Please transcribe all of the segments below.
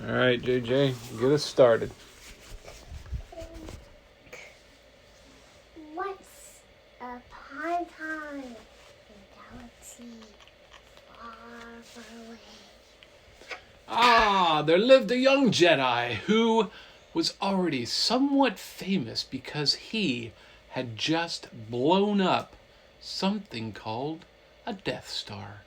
All right, JJ, get us started. Once upon a time in a galaxy far, far away. There lived a young Jedi who was already somewhat famous because he had just blown up something called a Death Star.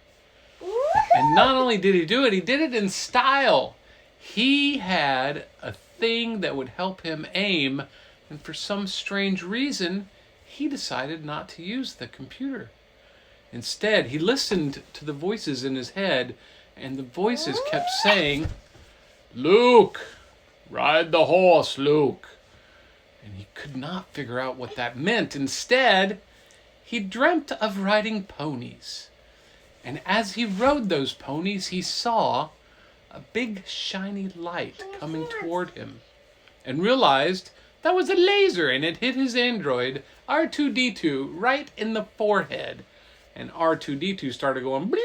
And not only did he do it, he did it in style. He had a thing that would help him aim, and for some strange reason, he decided not to use the computer. Instead, he listened to the voices in his head, and the voices kept saying, "Luke, ride the horse, Luke." And he could not figure out what that meant. Instead, he dreamt of riding ponies. And as he rode those ponies, he saw a big shiny light coming toward him and realized that was a laser, and it hit his android R2-D2 right in the forehead. And R2-D2 started going beep,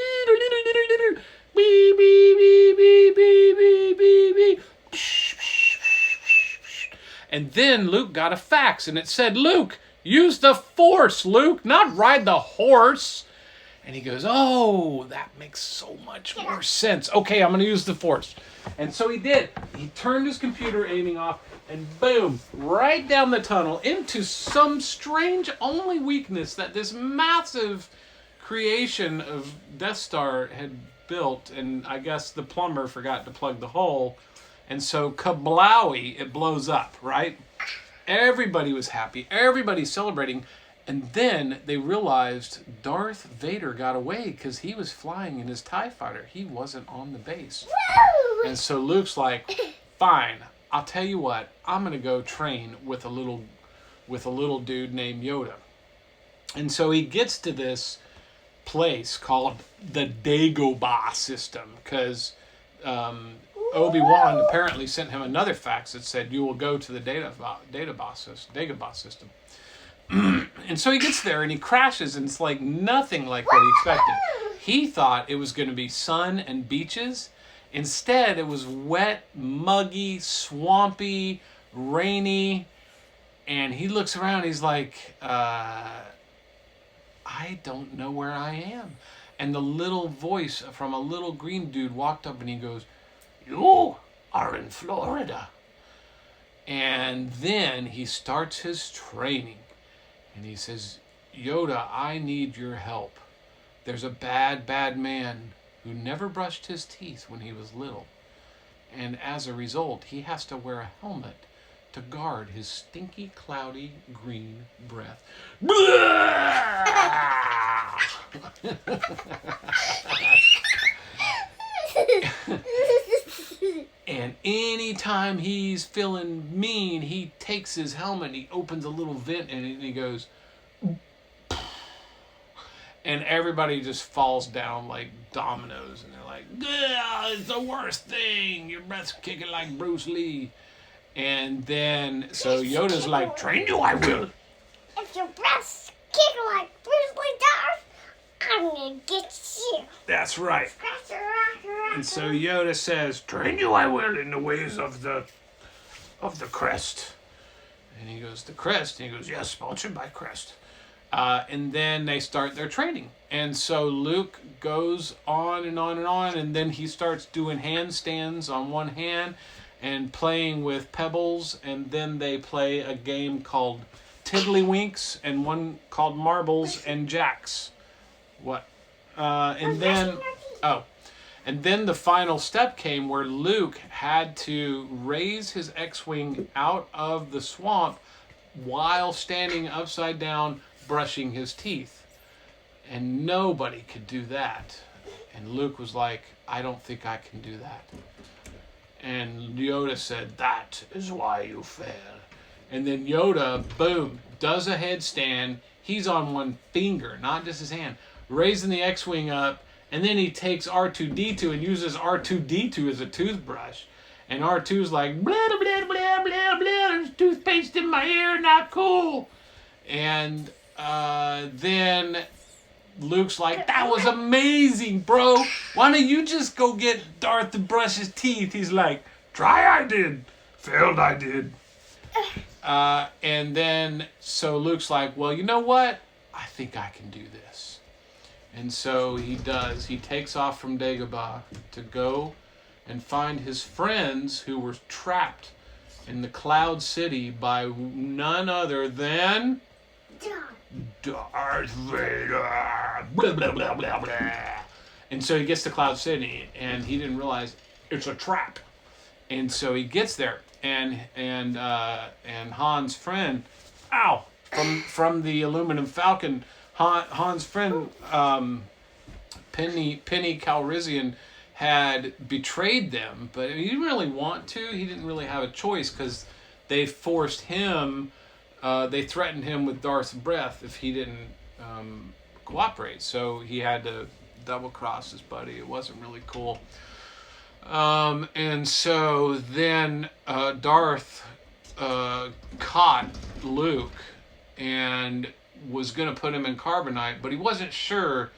beep, beep, beep, beep, beep, beep. And then Luke got a fax, and it said, "Luke, use the Force, Luke, not ride the horse." And he goes, "Oh, that makes so much more sense. Okay, I'm going to use the Force." And so he did. He turned his computer aiming off, and boom, right down the tunnel into some strange only weakness that this massive creation of Death Star had built. And I guess the plumber forgot to plug the hole. And so kablowie, it blows up, right? Everybody was happy. Everybody's celebrating. And then they realized Darth Vader got away because he was flying in his TIE fighter. He wasn't on the base. And so Luke's like, "Fine, I'll tell you what. I'm going to go train with a little dude named Yoda." And so he gets to this place called the Degobah system because Obi-Wan apparently sent him another fax that said, "You will go to the Degobah system." And so he gets there and he crashes, and it's like nothing like what he expected. He thought it was going to be sun and beaches. Instead, it was wet, muggy, swampy, rainy. And he looks around, he's like, I don't know where I am. And the little voice from a little green dude walked up and he goes, "You are in Florida." And then he starts his training. And he says, "Yoda, I need your help. There's a bad, bad man who never brushed his teeth when he was little. And as a result, he has to wear a helmet to guard his stinky, cloudy, green breath." And anytime he's feeling mean, he takes his helmet and he opens a little vent in it and he goes, and everybody just falls down like dominoes, and they're like, "It's the worst thing. Your breath's kicking like Bruce Lee." And then, so Yoda's like, "Train you, I will." If your breath's kicking like Bruce Lee does, I'm gonna get you. That's right. And so Yoda says, "Train you, I will, in the ways of the crest." And he goes, "The crest?" And he goes, "Yes, sponsored by Crest." And then they start their training. And so Luke goes on and on and on, and then he starts doing handstands on one hand and playing with pebbles, and then they play a game called Tiddlywinks and one called Marbles and Jacks. What? And then the final step came where Luke had to raise his X-Wing out of the swamp while standing upside down, brushing his teeth. And nobody could do that. And Luke was like, "I don't think I can do that." And Yoda said, "That is why you fail." And then Yoda, boom, does a headstand. He's on one finger, not just his hand, raising the X-Wing up. And then he takes R2-D2 and uses R2-D2 as a toothbrush. And R2's like, "Blah, blah, blah, blah, blah, blah, there's toothpaste in my ear, not cool." And then Luke's like, that was amazing, bro. Why don't you just go get Darth to brush his teeth? He's like, try I did. Failed I did. And then, so Luke's like, well, you know what? I think I can do this. And so he does. He takes off from Degobah to go and find his friends who were trapped in the Cloud City by none other than Darth Vader. Blah, blah, blah, blah, blah. And so he gets to Cloud City, and he didn't realize it's a trap. And so he gets there, and Han's friend, from the Aluminum Falcon, Han's friend, Penny Calrissian, had betrayed them, but he didn't really want to. He didn't really have a choice because they forced him. They threatened him with Darth's breath if he didn't cooperate. So he had to double cross his buddy. It wasn't really cool. And so then Darth caught Luke and was going to put him in carbonite, but he wasn't sure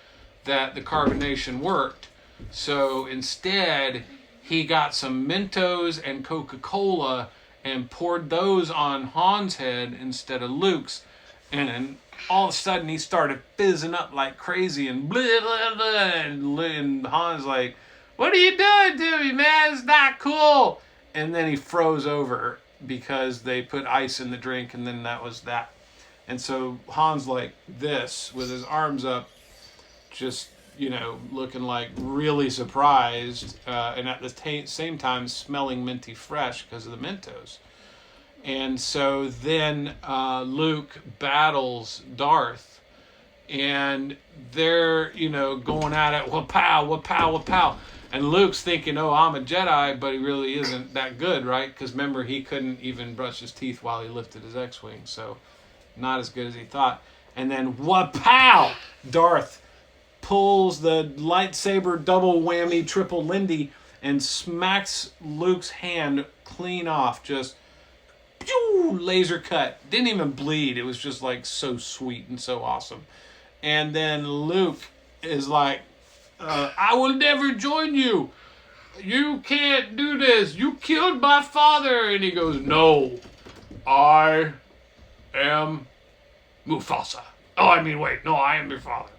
that the carbonation worked. So instead, he got some Mentos and Coca-Cola and poured those on Han's head instead of Luke's. And all of a sudden, he started fizzing up like crazy and blah, blah, blah. And Han's like, what are you doing to me, man? It's not cool. And then he froze over because they put ice in the drink, and then that was that. And so Han's like this with his arms up, just, looking like really surprised, and at the same time smelling minty fresh because of the Mentos. And so then Luke battles Darth, and they're, going at it, wa-pow, wa-pow, wa-pow. And Luke's thinking, oh, I'm a Jedi, but he really isn't that good, right? Because remember, he couldn't even brush his teeth while he lifted his X-Wing, so not as good as he thought. And then, wa-pow! Darth pulls the lightsaber double whammy triple Lindy and smacks Luke's hand clean off. Just pew, laser cut. Didn't even bleed. It was just like so sweet and so awesome. And then Luke is like, I will never join you. You can't do this. You killed my father. And he goes, no, I am Mufasa. Oh, I mean, wait, no, I am your father.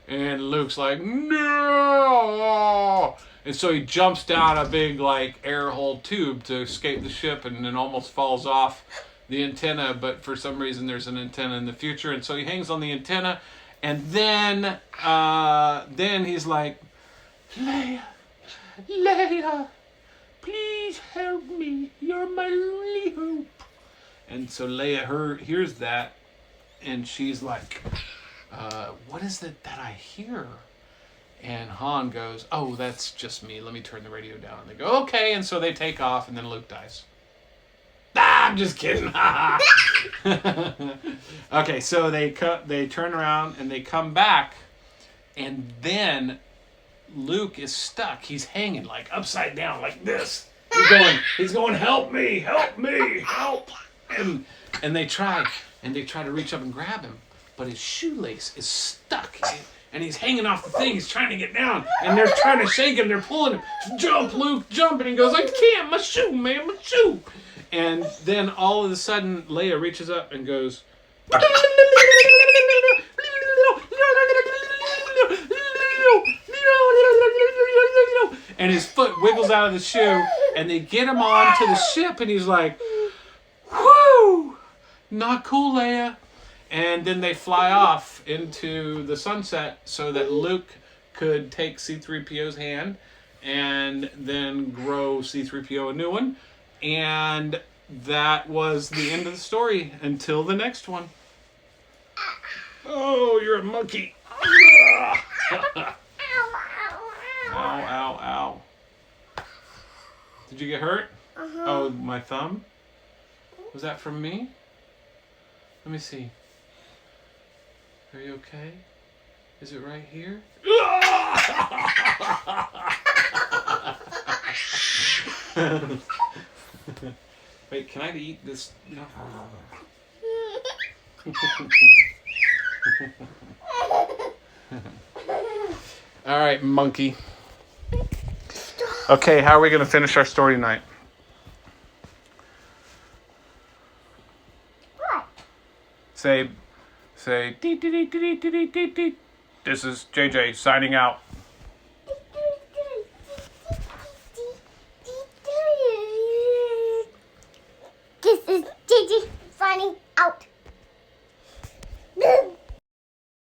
And Luke's like, no! And so he jumps down a big, air-hole tube to escape the ship and then almost falls off the antenna. But for some reason, there's an antenna in the future. And so he hangs on the antenna. And then he's like, Leia, please help me. You're my only hope. And so Leia hears that. And she's like, what is it that I hear? And Han goes, oh, that's just me. Let me turn the radio down. And they go, okay. And so they take off, and then Luke dies. I'm just kidding. Okay, so they turn around, and they come back, and then Luke is stuck. He's hanging, upside down, like this. He's going, help me, help. And they try to reach up and grab him. But his shoelace is stuck, and he's hanging off the thing. He's trying to get down, and they're trying to shake him. They're pulling him. Jump, Luke, jump. And he goes, I can't. My shoe, man, my shoe. And then all of a sudden, Leia reaches up and goes, and his foot wiggles out of the shoe, and they get him onto the ship, and he's like, whoo, not cool, Leia. And then they fly off into the sunset so that Luke could take C-3PO's hand and then grow C-3PO a new one. And that was the end of the story until the next one. Oh, you're a monkey. Ow, ow, ow. Did you get hurt? Uh-huh. Oh, my thumb? Was that from me? Let me see. Are you okay? Is it right here? Wait, can I eat this? No. All right, monkey. Okay, how are we going to finish our story tonight? What? Say, dee, dee, dee, dee, dee, dee, dee, dee. This is JJ signing out. This is Gigi signing out.